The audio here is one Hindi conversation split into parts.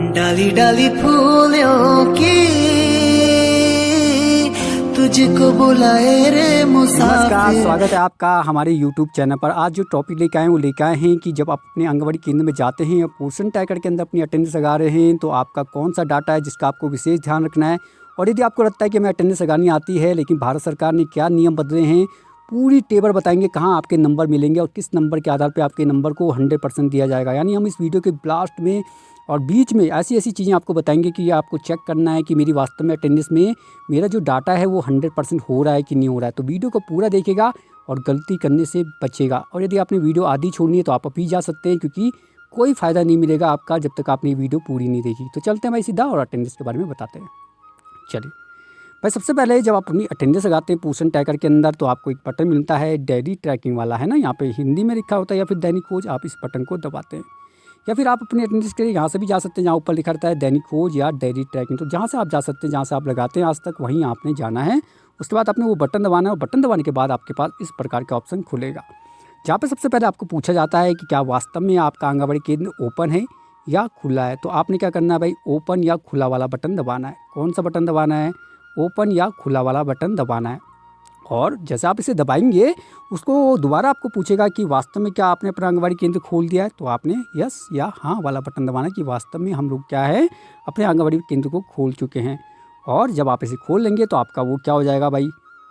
डाली डाली फूलों की तुझको बुलाए रे नमस्कार, मुसाफिर। स्वागत है आपका हमारे YouTube चैनल पर। आज जो टॉपिक लेके आए हैं वो लेके आए हैं कि जब आप अपने आंगनबाड़ी केंद्र में जाते हैं या पोषण ट्रैकर के अंदर अपनी अटेंडेंस लगा रहे हैं तो आपका कौन सा डाटा है जिसका आपको विशेष ध्यान रखना है। और यदि आपको लगता है कि हमें अटेंडेंस लगानी आती है लेकिन भारत सरकार ने क्या नियम बदले हैं, पूरी टेबल बताएंगे कहाँ आपके नंबर मिलेंगे और किस नंबर के आधार पर आपके नंबर को 100% दिया जाएगा। यानी हम इस वीडियो के लास्ट में और बीच में ऐसी ऐसी चीज़ें आपको बताएंगे कि आपको चेक करना है कि मेरी वास्तव में अटेंडेंस में मेरा जो डाटा है वो 100% हो रहा है कि नहीं हो रहा है। तो वीडियो को पूरा देखेगा और गलती करने से बचेगा। और यदि आपने वीडियो आधी छोड़नी है तो आप अभी जा सकते हैं, क्योंकि कोई फ़ायदा नहीं मिलेगा आपका जब तक आपने वीडियो पूरी नहीं देखी। तो चलते हैं भाई सीधा और अटेंडेंस के बारे में बताते हैं। चलिए भाई, सबसे पहले जब आप अपनी अटेंडेंस लगाते हैं पोषण ट्रैकर के अंदर तो आपको एक बटन मिलता है डेली ट्रैकिंग वाला, है ना। यहाँ पे हिंदी में लिखा होता है या फिर दैनिक खोज। आप इस बटन को दबाते हैं या फिर आप अपनी अटेंडेंस के लिए यहाँ से भी जा सकते हैं जहाँ ऊपर लिखा रहता है दैनिक खोज या डेली ट्रैकिंग। तो जहाँ से आप जा सकते हैं, जहाँ से आप लगाते हैं आज तक, वहीं आपने जाना है। उसके बाद आपने वो बटन दबाना है और बटन दबाने के बाद आपके पास इस प्रकार का ऑप्शन खुलेगा, जहाँ पे सबसे पहले आपको पूछा जाता है कि क्या वास्तव में आपका आंगनबाड़ी केंद्र ओपन है या खुला है। तो आपने क्या करना है भाई, ओपन या खुला वाला बटन दबाना है। कौन सा बटन दबाना है? ओपन या खुला वाला बटन दबाना है। और जैसे आप इसे दबाएंगे उसको दोबारा आपको पूछेगा कि वास्तव में क्या आपने अपना आंगनबाड़ी केंद्र खोल दिया है। तो आपने यस या हाँ वाला बटन दबाना है कि वास्तव में हम लोग क्या है अपने आंगनबाड़ी केंद्र को खोल चुके हैं। और जब आप इसे खोल लेंगे तो आपका वो क्या हो जाएगा भाई,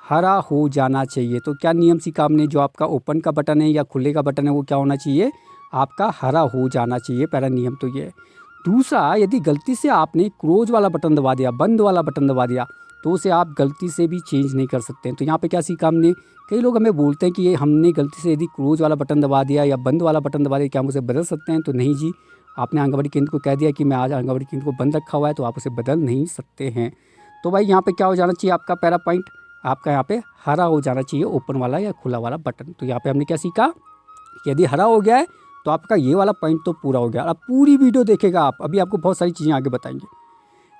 हरा हो जाना चाहिए। तो क्या नियम सीखा हमने, जो आपका ओपन का बटन है या खुले का बटन है वो क्या होना चाहिए, आपका हरा हो जाना चाहिए। पहला नियम तो ये है। दूसरा, यदि गलती से आपने क्लोज वाला बटन दबा दिया, बंद वाला बटन दबा दिया, तो उसे आप गलती से भी चेंज नहीं कर सकते हैं। तो यहाँ पे क्या सीखा हमने, कई लोग हमें बोलते हैं कि ये हमने गलती से यदि क्लोज वाला बटन दबा दिया या बंद वाला बटन दबा दिया, क्या हम उसे बदल सकते हैं। तो नहीं जी, आपने आंगनबाड़ी केंद्र को कह दिया कि मैं आज आंगनबाड़ी केंद्र को बंद रखा हुआ है, तो आप उसे बदल नहीं सकते हैं। तो भाई यहाँ पे क्या हो जाना चाहिए, आपका पहला पॉइंट आपका यहाँ पे हरा हो जाना चाहिए, ओपन वाला या खुला वाला बटन। तो यहाँ पे हमने क्या सीखा, यदि हरा हो गया है तो आपका ये वाला पॉइंट तो पूरा हो गया। अब पूरी वीडियो देखेगा आप, अभी आपको बहुत सारी चीज़ें आगे बताएंगे।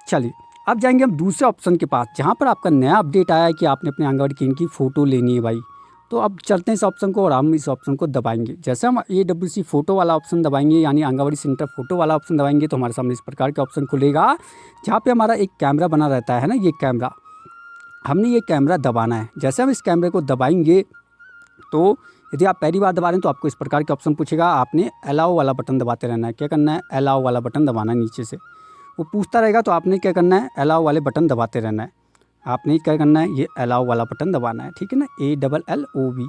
चलिए अब जाएंगे हम दूसरे ऑप्शन के पास, जहाँ पर आपका नया अपडेट आया है कि आपने अपने आंगनबाड़ी केंद्र की फ़ोटो लेनी है भाई। तो अब चलते हैं इस ऑप्शन को और हम इस ऑप्शन को दबाएंगे। जैसे हम AWC फ़ोटो वाला ऑप्शन दबाएंगे, यानी आंगनबाड़ी सेंटर फ़ोटो वाला ऑप्शन दबाएंगे, तो हमारे सामने इस प्रकार का ऑप्शन खुलेगा, जहाँ पे हमारा एक कैमरा बना रहता है ना, ये कैमरा, हमने ये कैमरा दबाना है। जैसे हम इस कैमरे को दबाएंगे तो यदि आप पहली बार दबा रहे हैं तो आपको इस प्रकार के ऑप्शन पूछेगा, आपने अलाउ वाला बटन दबाते रहना है। क्या करना है, अलाउ वाला बटन दबाना है। नीचे से वो पूछता रहेगा तो आपने क्या करना है, अलाउ वाले बटन दबाते रहना है। आपने क्या करना है, ये अलाउ वाला बटन दबाना है, ठीक है ना, ALLOV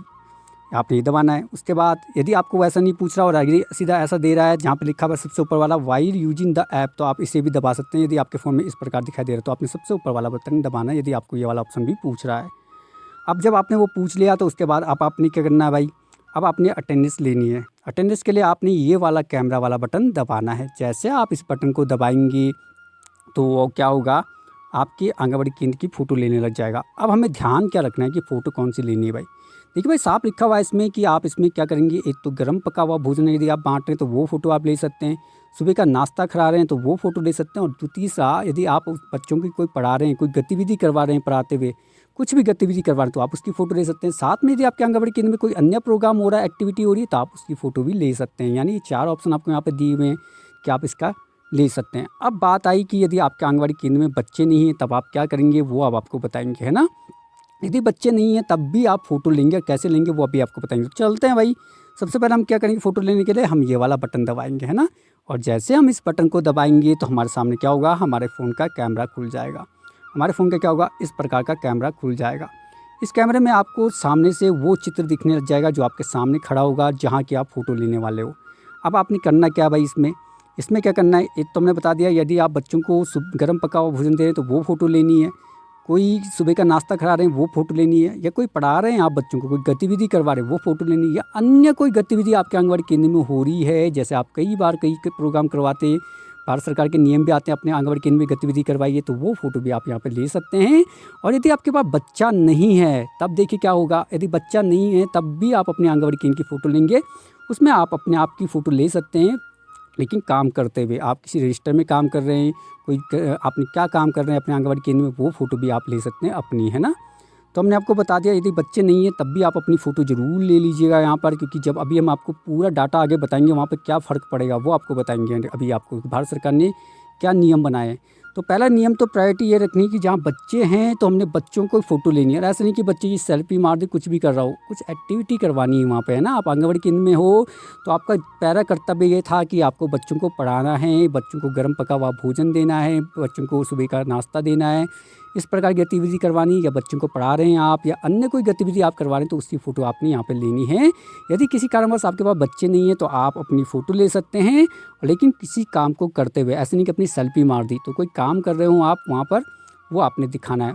आपने ये दबाना है। उसके बाद यदि आपको वैसा नहीं पूछ रहा और आगे सीधा ऐसा दे रहा है जहाँ पे लिखा हुआ सबसे ऊपर वाला वाइल यूजिंग द ऐप, तो आप इसे भी दबा सकते हैं। यदि आपके फ़ोन में इस प्रकार दिखाई दे रहा है तो आपने सबसे ऊपर वाला बटन दबाना है, यदि आपको ये वाला ऑप्शन भी पूछ रहा है। अब जब आपने वो पूछ लिया तो उसके बाद आपने क्या करना है भाई, अब आपने अटेंडेंस लेनी है। अटेंडेंस के लिए आपने ये वाला कैमरा वाला बटन दबाना है। जैसे आप इस बटन को दबाएंगे तो वो क्या होगा, आपके आंगनबाड़ी केंद्र की फ़ोटो लेने लग जाएगा। अब हमें ध्यान क्या रखना है कि फ़ोटो कौन सी लेनी है भाई। देखिए भाई, साफ लिखा हुआ है इसमें कि आप इसमें क्या करेंगे, एक तो गर्म पका हुआ भोजन यदि आप बांट रहे हैं तो वो फ़ोटो आप ले सकते हैं, सुबह का नाश्ता खिला रहे हैं तो वो फ़ोटो ले सकते हैं, और तीसरा, यदि आप उस बच्चों की कोई पढ़ा रहे हैं, कोई गतिविधि करवा रहे हैं, पढ़ाते हुए कुछ भी गतिविधि करवा रहे हैं तो आप उसकी फ़ोटो ले सकते हैं। साथ में यदि आपके आंगनबाड़ी केंद्र में कोई अन्य प्रोग्राम हो रहा है, एक्टिविटी हो रही है, तो आप उसकी फ़ोटो भी ले सकते हैं। यानी ये 4 ऑप्शन आपको यहाँ पर दिए हुए हैं कि आप इसका ले सकते हैं। अब बात आई कि यदि आपके आंगनबाड़ी केंद्र में बच्चे नहीं हैं तब आप क्या करेंगे, वो अब आपको बताएंगे, है ना। यदि बच्चे नहीं हैं तब भी आप फ़ोटो लेंगे, कैसे लेंगे वो अभी आपको बताएंगे। तो चलते हैं भाई, सबसे पहले हम क्या करेंगे, फ़ोटो लेने के लिए हम ये वाला बटन दबाएंगे, है ना। और जैसे हम इस बटन को दबाएंगे तो हमारे सामने क्या होगा, हमारे फ़ोन का कैमरा खुल जाएगा। हमारे फ़ोन का क्या होगा, इस प्रकार का कैमरा खुल जाएगा। इस कैमरे में आपको सामने से वो चित्र दिखने लग जाएगा जो आपके सामने खड़ा होगा, जहाँ की आप फ़ोटो लेने वाले हो। अब आपने करना क्या भाई, इसमें क्या करना है, एक तो हमने बता दिया, यदि आप बच्चों को गर्म पका हुआ भोजन दे रहे हैं तो वो फ़ोटो लेनी है, कोई सुबह का नाश्ता खिला रहे हैं वो फ़ोटो लेनी है, या कोई पढ़ा रहे हैं आप बच्चों को, कोई गतिविधि करवा रहे हैं वो फ़ोटो लेनी है, या अन्य कोई गतिविधि आपके आंगनबाड़ी केंद्र में हो रही है। जैसे आप कई प्रोग्राम करवाते हैं, भारत सरकार के नियम भी आते हैं, अपने आंगनबाड़ी केंद्र में गतिविधि करवाइए, तो वो फ़ोटो भी आप यहाँ पे ले सकते हैं। और यदि आपके पास बच्चा नहीं है तब देखिए क्या होगा, यदि बच्चा नहीं है तब भी आप अपने आंगनबाड़ी केंद्र की फ़ोटो लेंगे। उसमें आप अपने आप की फ़ोटो ले सकते हैं, लेकिन काम करते हुए, आप किसी रजिस्टर में काम कर रहे हैं, आपने क्या काम कर रहे हैं अपने आंगनबाड़ी केंद्र में, वो फ़ोटो भी आप ले सकते हैं अपनी, है ना। तो हमने आपको बता दिया, यदि बच्चे नहीं हैं तब भी आप अपनी फ़ोटो ज़रूर ले लीजिएगा यहाँ पर, क्योंकि जब अभी हम आपको पूरा डाटा आगे बताएंगे वहाँ पर क्या फ़र्क पड़ेगा वो आपको बताएंगे। अभी आपको भारत सरकार ने क्या नियम बनाए हैं। तो पहला नियम तो प्रायोरिटी ये रखनी है कि जहाँ बच्चे हैं तो हमने बच्चों को फ़ोटो लेनी है। और ऐसा नहीं कि बच्चे की सेल्फी मार दे, कुछ भी कर रहा हो, कुछ एक्टिविटी करवानी है वहाँ पे, है ना। आप आंगनबाड़ी केंद्र में हो तो आपका पहला कर्तव्य ये था कि आपको बच्चों को पढ़ाना है, बच्चों को गर्म पका हुआ भोजन देना है, बच्चों को सुबह का नाश्ता देना है। इस प्रकार की गतिविधि करवानी, या बच्चों को पढ़ा रहे हैं आप, या अन्य कोई गतिविधि आप करवा रहे हैं तो उसकी फ़ोटो आपने यहाँ पे लेनी है। यदि किसी कारणवश आपके पास बच्चे नहीं हैं तो आप अपनी फ़ोटो ले सकते हैं, लेकिन किसी काम को करते हुए, ऐसे नहीं कि अपनी सेल्फी मार दी। तो कोई काम कर रहे हो आप वहाँ पर, वो आपने दिखाना है।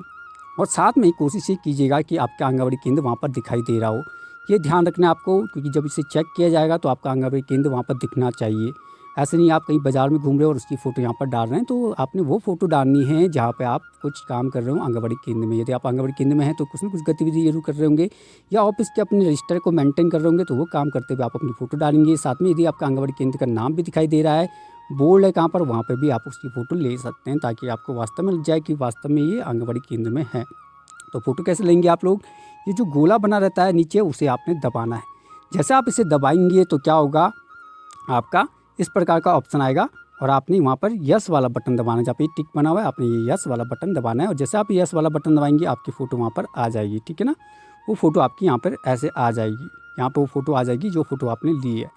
और साथ में कोशिश ये कीजिएगा कि आपका आंगनबाड़ी केंद्र वहाँ पर दिखाई दे रहा हो। ये ध्यान रखना है आपको, क्योंकि जब इसे चेक किया जाएगा तो आपका आंगनबाड़ी केंद्र वहाँ पर दिखना चाहिए। ऐसे नहीं आप कहीं बाज़ार में घूम रहे हो और उसकी फ़ोटो यहाँ पर डाल रहे हैं, तो आपने वो फ़ोटो डालनी है जहाँ पे आप कुछ काम कर रहे हो आंगनबाड़ी केंद्र में। यदि आप आंगनबाड़ी केंद्र में हैं तो कुछ न कुछ गतिविधि जरूर कर रहे होंगे, या ऑफिस के अपने रजिस्टर को मेंटेन कर रहे होंगे, तो वो काम करते हुए आप अपनी फ़ोटो डालेंगे। साथ में यदि आपका आंगनबाड़ी केंद्र का नाम भी दिखाई दे रहा है, बोर्ड है कहाँ पर, वहाँ पर भी आप उसकी फ़ोटो ले सकते हैं, ताकि आपको वास्तव में लग जाए कि वास्तव में ये आंगनबाड़ी केंद्र में है। तो फ़ोटो कैसे लेंगे आप लोग, ये जो गोला बना रहता है नीचे, उसे आपने दबाना है। जैसे आप इसे दबाएंगे तो क्या होगा, आपका इस प्रकार का ऑप्शन आएगा और आपने वहाँ पर यस वाला बटन दबाना है। जहाँ पे टिक बना हुआ है आपने ये यस वाला बटन दबाना है, और जैसे आप यस वाला बटन दबाएंगे आपकी फ़ोटो वहाँ पर आ जाएगी, ठीक है ना। वो फ़ोटो आपकी यहाँ पर ऐसे आ जाएगी, यहाँ पर वो फ़ोटो आ जाएगी जो फ़ोटो आपने ली है।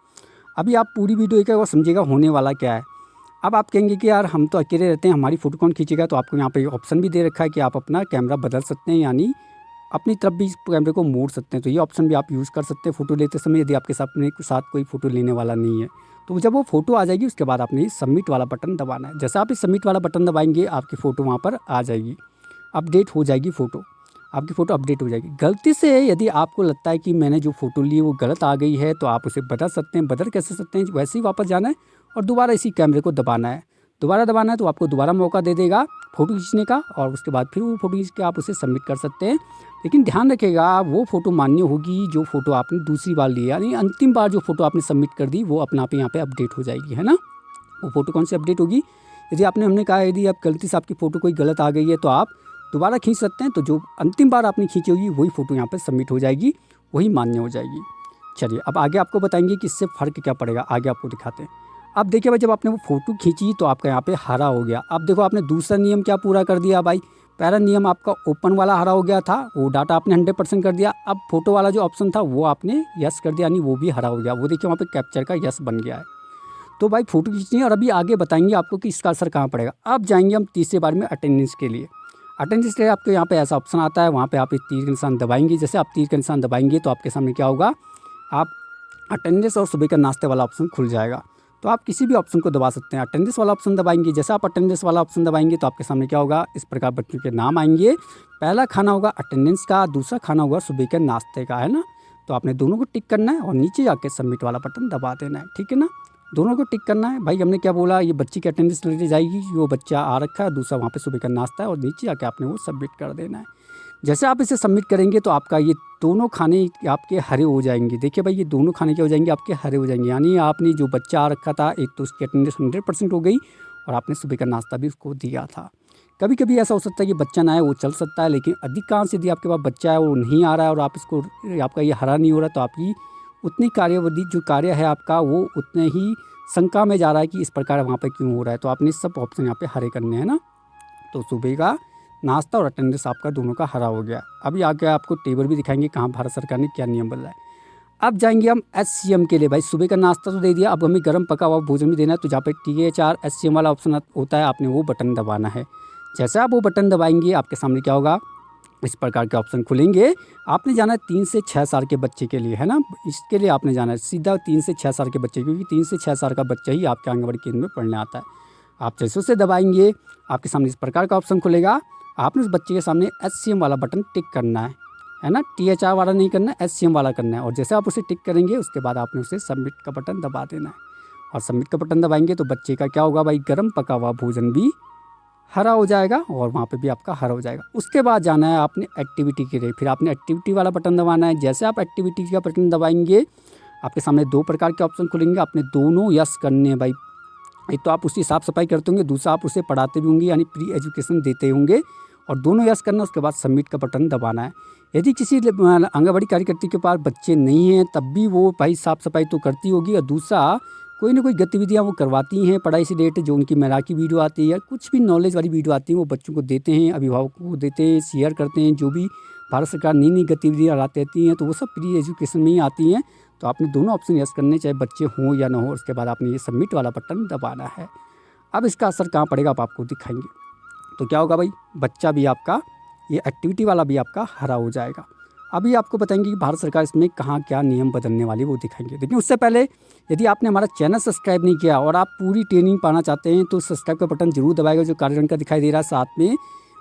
अभी आप पूरी वीडियो एक बार समझिएगा होने वाला क्या है। अब आप कहेंगे कि यार हम तो अकेले रहते हैं, हमारी फ़ोटो कौन खींचेगा। तो आपको यहाँ पे ऑप्शन भी दे रखा है कि आप अपना कैमरा बदल सकते हैं, यानी अपनी तरफ भी इस कैमरे को मोड़ सकते हैं। तो ये ऑप्शन भी आप यूज़ कर सकते हैं फ़ोटो लेते समय, यदि आपके साथ कोई फ़ोटो लेने वाला नहीं है। तो जब वो फ़ोटो आ जाएगी उसके बाद आपने सबमिट वाला बटन दबाना है। जैसे आप इस सबमिट वाला बटन दबाएंगे आपकी फ़ोटो वहाँ पर आ जाएगी, अपडेट हो जाएगी फ़ोटो, आपकी फ़ोटो अपडेट हो जाएगी। गलती से यदि आपको लगता है कि मैंने जो फ़ोटो ली वो गलत आ गई है, तो आप उसे बदल सकते हैं। बदल कैसे सकते हैं, वैसे ही वापस जाना है और दोबारा इसी कैमरे को दबाना है। दोबारा दबाना है तो आपको दोबारा मौका दे देगा फ़ोटो खींचने का, और उसके बाद फिर वो फ़ोटो खींच के आप उसे सबमिट कर सकते हैं। लेकिन ध्यान रखिएगा वो फ़ोटो मान्य होगी जो फ़ोटो आपने दूसरी बार ली, यानी अंतिम बार जो फ़ोटो आपने सबमिट कर दी वो अपने आप यहाँ पे अपडेट हो जाएगी, है ना। वो फ़ोटो कौन सी अपडेट होगी, यदि हमने कहा यदि आप गलती से आपकी फ़ोटो कोई गलत आ गई है तो आप दोबारा खींच सकते हैं। तो जो अंतिम बार आपने खींची होगी वही फ़ोटो यहाँ पर सबमिट हो जाएगी, वही मान्य हो जाएगी। चलिए अब आगे आपको बताएंगे कि इससे फ़र्क क्या पड़ेगा, आगे आपको दिखाते हैं। अब देखिए भाई, जब आपने वो फ़ोटो खींची तो आपका यहाँ पे हरा हो गया। अब देखो आपने दूसरा नियम क्या पूरा कर दिया भाई। पहला नियम आपका ओपन वाला हरा हो गया था, वो डाटा आपने 100% कर दिया। अब फोटो वाला जो ऑप्शन था वो आपने यस कर दिया, यानी वो भी हरा हो गया। वो देखिए वहाँ पे कैप्चर का यस बन गया है। तो भाई फ़ोटो खींचनी है, और अभी आगे बताएंगे आपको कि इसका असर कहाँ पड़ेगा। अब जाएंगे हम तीसरे बार में अटेंडेंस के लिए। अटेंडेंस के लिए आपको यहाँ पे ऐसा ऑप्शन आता है, वहाँ पे आप इस तीर का निशान दबाएंगे। जैसे आप तीर का निशान दबाएंगे तो आपके सामने क्या होगा, आप अटेंडेंस और सुबह का नाश्ते वाला ऑप्शन खुल जाएगा। तो आप किसी भी ऑप्शन को दबा सकते हैं। अटेंडेंस वाला ऑप्शन दबाएंगे, जैसे आप अटेंडेंस वाला ऑप्शन दबाएंगे तो आपके सामने क्या होगा, इस प्रकार बच्चों के नाम आएंगे। पहला खाना होगा अटेंडेंस का, दूसरा खाना होगा सुबह के नाश्ते का, है ना। तो आपने दोनों को टिक करना है और नीचे जाके सबमिट वाला बटन दबा देना है, ठीक है ना। दोनों को टिक करना है। भाई हमने क्या बोला, ये बच्ची की अटेंडेंस लेने जाएगी, वो बच्चा आ रखा है, दूसरा वहाँ पे सुबह का नाश्ता है, और नीचे जाके आपने वो सबमिट कर देना है। जैसे आप इसे सबमिट करेंगे तो आपका ये दोनों खाने आपके हरे हो जाएंगे। देखिए भाई, ये दोनों खाने क्या हो जाएंगे, आपके हरे हो जाएंगे। यानी आपने जो बच्चा आ रखा था, एक तो उसकी अटेंडेंस 100% हो गई, और आपने सुबह का नाश्ता भी उसको दिया था। कभी कभी ऐसा हो सकता है कि बच्चा ना आए, वो चल सकता है, लेकिन अधिकांश यदि आपके पास बच्चा है वो नहीं आ रहा है और आप इसको, आपका ये हरा नहीं हो रहा, तो आपकी उतनी कार्यवधि जो कार्य है आपका वो उतने ही शंका में जा रहा है कि इस प्रकार वहाँ पर क्यों हो रहा है। तो आपने सब ऑप्शन यहाँ पे हरे करने हैं ना। तो सुबह का नाश्ता और अटेंडेंस आपका दोनों का हरा हो गया। अभी आगे आपको टेबल भी दिखाएंगे कहाँ भारत सरकार ने क्या नियम बदला है। अब जाएंगे हम SCM के लिए। भाई सुबह का नाश्ता तो दे दिया, अब हमें गर्म पका हुआ भोजन भी देना है। तो जहाँ पे THR SCM वाला ऑप्शन होता है, आपने वो बटन दबाना है। जैसे आप वो बटन दबाएंगे आपके सामने क्या होगा, इस प्रकार के ऑप्शन खुलेंगे। आपने जाना है 3 से 6 साल के बच्चे के लिए, है ना। इसके लिए आपने जाना है सीधा 3 से 6 साल के बच्चे, क्योंकि 3 से 6 साल का बच्चा ही आपके आंगनबाड़ी केंद्र में पढ़ने आता है। आप जैसे उसे दबाएंगे आपके सामने इस प्रकार का ऑप्शन खुलेगा। आपने उस बच्चे के सामने SCM वाला बटन टिक करना है ना। THR वाला नहीं करना है, SCM वाला करना है। और जैसे आप उसे टिक करेंगे उसके बाद आपने उसे सबमिट का बटन दबा देना है। और सबमिट का बटन दबाएंगे तो बच्चे का क्या होगा भाई, गर्म पका हुआ भोजन भी हरा हो जाएगा, और वहाँ पे भी आपका हरा हो जाएगा। उसके बाद जाना है आपने एक्टिविटी के लिए। फिर आपने एक्टिविटी वाला बटन दबाना है। जैसे आप एक्टिविटी का बटन दबाएंगे आपके सामने 2 प्रकार के ऑप्शन खुलेंगे। आपने दोनों यस करने हैं भाई। एक तो आप उसकी साफ़ सफाई करते होंगे, दूसरा आप उसे पढ़ाते भी होंगे, यानी प्री एजुकेशन देते होंगे, और दोनों यस करना। उसके बाद सबमिट का बटन दबाना है। यदि किसी आंगनबाड़ी कार्यकर्त्री के पास बच्चे नहीं हैं तब भी वो भाई साफ़ सफाई तो करती होगी, और दूसरा कोई ना कोई गतिविधियाँ वो करवाती हैं पढ़ाई से रिलेटेड, जो उनकी मज़ाक की वीडियो आती है या कुछ भी नॉलेज वाली वीडियो आती है वो बच्चों को देते हैं, अभिभावकों को देते हैं, शेयर करते हैं। जो भी भारत सरकार नई नई गतिविधियाँ लाती रहती हैं तो वो सब फ्री एजुकेशन में ही आती हैं। तो आपने दोनों ऑप्शन यस करने, चाहे बच्चे हों या ना हो। उसके बाद आपने ये सबमिट वाला बटन दबाना है। अब इसका असर कहाँ पड़ेगा आप आपको दिखाएंगे। तो क्या होगा भाई, बच्चा भी आपका, ये एक्टिविटी वाला भी आपका हरा हो जाएगा। अभी आपको बताएंगे कि भारत सरकार इसमें कहाँ क्या नियम बदलने वाली वो दिखाएंगे। लेकिन उससे पहले यदि आपने हमारा चैनल सब्सक्राइब नहीं किया और आप पूरी ट्रेनिंग पाना चाहते हैं तो सब्सक्राइब का बटन जरूर दबाएगा, जो काले रंग का दिखाई दे रहा है। साथ में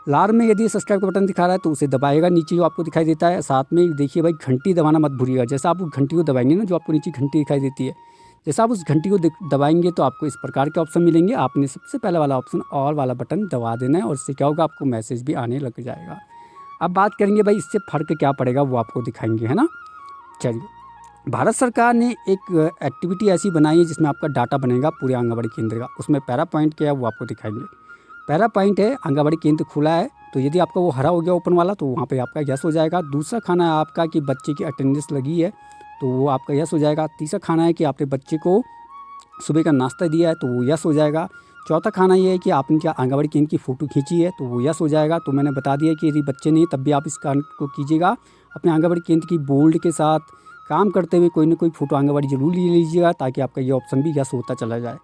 लाल में यदि सब्सक्राइब का बटन दिखा रहा है तो उसे दबाएगा, नीचे जो आपको दिखाई देता है। साथ में देखिए भाई, घंटी दबाना मत भूलिएगा। जैसा आप घंटी को दबाएंगे ना, जो आपको नीचे घंटी दिखाई देती है, जैसा आप उस घंटी को दबाएंगे तो आपको इस प्रकार के ऑप्शन मिलेंगे। आपने सबसे पहला वाला ऑप्शन ऑल वाला बटन दबा देना है और इससे क्या होगा, आपको मैसेज भी आने लग जाएगा। अब बात करेंगे भाई इससे फ़र्क क्या पड़ेगा, वो आपको दिखाएंगे, है ना। चलिए, भारत सरकार ने एक एक्टिविटी ऐसी बनाई है जिसमें आपका डाटा बनेगा पूरे आंगनबाड़ी केंद्र का। उसमें पहला पॉइंट क्या है वो आपको दिखाएंगे। पहला पॉइंट है, आंगनबाड़ी केंद्र खुला है, तो यदि आपका वो हरा हो गया ओपन वाला तो वहाँ पे आपका यस हो जाएगा। दूसरा खाना है आपका कि बच्चे की अटेंडेंस लगी है, तो वो आपका यस हो जाएगा। तीसरा खाना है कि आपने बच्चे को सुबह का नाश्ता दिया है, तो वो यस हो जाएगा। चौथा खाना ये है कि आपने क्या आंगनबाड़ी केंद्र की फ़ोटो खींची है, तो वो यस हो जाएगा। तो मैंने बता दिया कि यदि बच्चे नहीं तब भी आप इस काम को कीजिएगा। अपने आंगनबाड़ी केंद्र की बोर्ड के साथ काम करते हुए कोई ना कोई फ़ोटो आंगनबाड़ी जरूर ले लीजिएगा, ताकि आपका ये ऑप्शन भी यस होता चला जाए।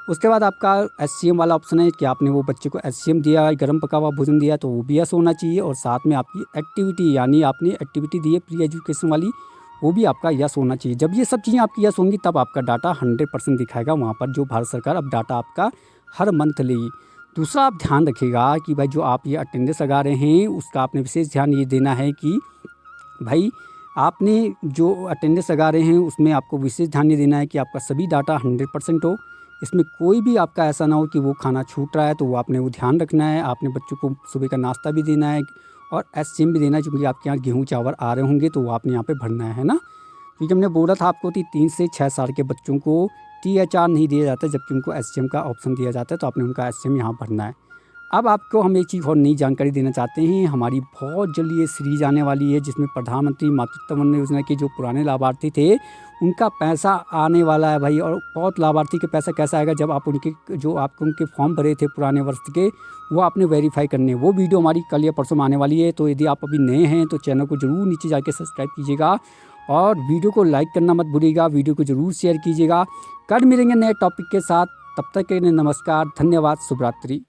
उसके बाद आपका एससीएम वाला ऑप्शन है कि आपने वो बच्चे को एससीएम दिया, गर्म पका हुआ भोजन दिया, तो वो भी यस होना चाहिए। और साथ में आपकी एक्टिविटी, यानी आपने एक्टिविटी दी है प्री एजुकेशन वाली, वो भी आपका यस होना चाहिए। जब ये सब चीज़ें आपकी यस होंगी तब आपका डाटा 100% दिखाएगा वहाँ पर, जो भारत सरकार अब डाटा आपका हर मंथ लेगी। दूसरा आप ध्यान रखिएगा कि भाई जो आप ये अटेंडेंस लगा रहे हैं उसका आपने विशेष ध्यान ये देना है कि भाई आपने जो अटेंडेंस लगा रहे हैं उसमें आपको विशेष ध्यान ये देना है कि आपका सभी डाटा 100% हो। इसमें कोई भी आपका ऐसा ना हो कि वो खाना छूट रहा है, तो वो आपने वो ध्यान रखना है। आपने बच्चों को सुबह का नाश्ता भी देना है और एससीएम भी देना है, क्योंकि आपके यहाँ गेहूँ चावल आ रहे होंगे तो वो आपने यहाँ पे भरना है ना। क्योंकि हमने बोला था आपको कि 3 से 6 साल के बच्चों को THR नहीं दिया जाता, जबकि उनको एससीएम का ऑप्शन दिया जाता है, तो आपने उनका एससीएम यहाँ भरना है। अब आपको हम एक चीज़ और नई जानकारी देना चाहते हैं। हमारी बहुत जल्दी ये सीरीज आने वाली है जिसमें प्रधानमंत्री मातृत्व वंदना योजना के जो पुराने लाभार्थी थे उनका पैसा आने वाला है भाई। और बहुत लाभार्थी के पैसा कैसा आएगा, जब आप उनके जो आपको उनके फॉर्म भरे थे पुराने वर्ष के, वो आपने वेरीफाई करने। वो वीडियो हमारी कल या परसों में आने वाली है। तो यदि आप अभी नए हैं तो चैनल को ज़रूर नीचे जाके सब्सक्राइब कीजिएगा और वीडियो को लाइक करना मत भूलिएगा। वीडियो को ज़रूर शेयर कीजिएगा। कल मिलेंगे नए टॉपिक के साथ, तब तक के लिए नमस्कार, धन्यवाद, शुभ रात्रि।